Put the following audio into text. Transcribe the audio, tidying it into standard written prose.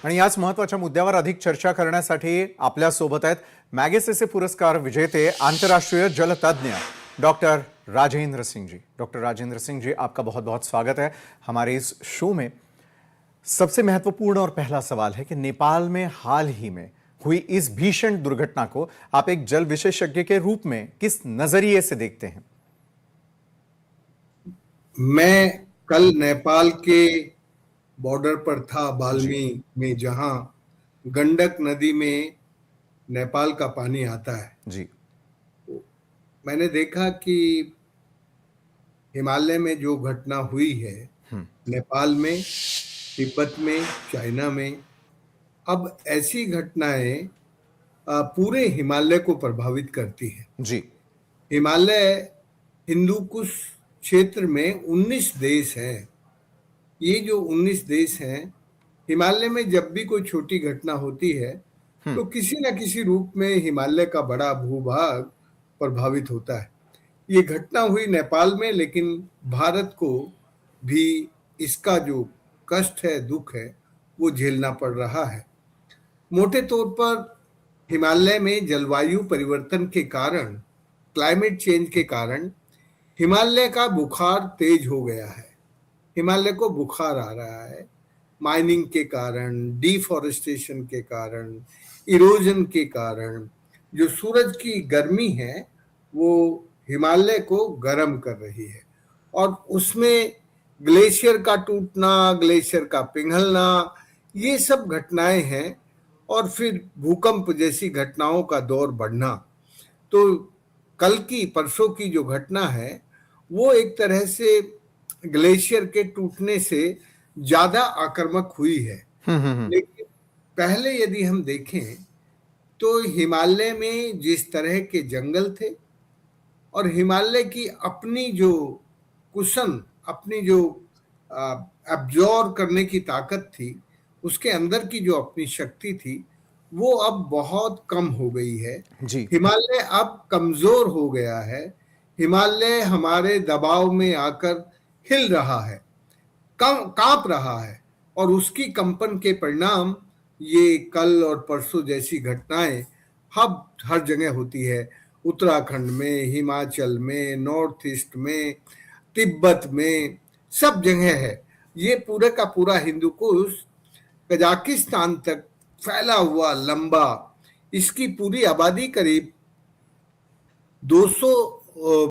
आणि याच महत्त्वाच्या मुद्द्यावर अधिक चर्चा करण्यासाठी आपल्या सोबत आहेत मॅगसेसे पुरस्कार विजेते अंतर्राष्ट्रीय जलतज्ञ डॉक्टर राजेंद्र सिंह जी। डॉक्टर राजेंद्र सिंह जी, आपका बहुत बहुत स्वागत है हमारे इस शो में। सबसे महत्वपूर्ण और पहला सवाल है कि नेपाल में हाल ही में हुई इस भीषण दुर्घटना को आप एक जल विशेषज्ञ के रूप में किस नजरिए से देखते हैं? मैं कल नेपाल के बॉर्डर पर था, जी। बाल्मी में, जहां गंडक नदी में नेपाल का पानी आता है। जी। मैंने देखा कि हिमालय में जो घटना हुई है, नेपाल में, तिब्बत में, चाइना में, अब ऐसी घटनाएं पूरे हिमालय को प्रभावित करती है। जी। हिमालय हिंदू कुश क्षेत्र में 19 देश हैं। ये जो 19 देश हैं, हिमालय में जब भी कोई छोटी घटना होती है तो किसी न किसी रूप में हिमालय का बड़ा भूभाग प्रभावित होता है। ये घटना हुई नेपाल में, लेकिन भारत को भी इसका जो कष्ट है, दुख है, वो झेलना पड़ रहा है। मोटे तौर पर हिमालय में जलवायु परिवर्तन के कारण, क्लाइमेट चेंज के कारण हिमालय का बुखार तेज हो गया है। हिमालय को बुखार आ रहा है, माइनिंग के कारण, डिफॉरेस्टेशन के कारण, इरोजन के कारण। जो सूरज की गर्मी है वो हिमालय को गर्म कर रही है, और उसमें ग्लेशियर का टूटना, ग्लेशियर का पिघलना, ये सब घटनाएं हैं, और फिर भूकंप जैसी घटनाओं का दौर बढ़ना। तो कल की, परसों की जो घटना है वो एक तरह से ग्लेशियर के टूटने से ज्यादा आक्रामक हुई है। लेकिन पहले यदि हम देखें तो हिमालय में जिस तरह के जंगल थे, और हिमालय की अपनी जो कुशन, अपनी जो एब्जॉर्ब करने की ताकत थी, उसके अंदर की जो अपनी शक्ति थी, वो अब बहुत कम हो गई है। जी। हिमालय अब कमजोर हो गया है। हिमालय हमारे दबाव में आकर हिल रहा है, कांप रहा है, और उसकी कंपन के परिणाम ये कल और परसों जैसी घटनाएं अब हर जगह होती है। उत्तराखंड में, हिमाचल में, नॉर्थ ईस्ट में, तिब्बत में, सब जगह है। ये पूरे का पूरा हिंदुकुश कजाकिस्तान तक फैला हुआ, लंबा, इसकी पूरी आबादी करीब 200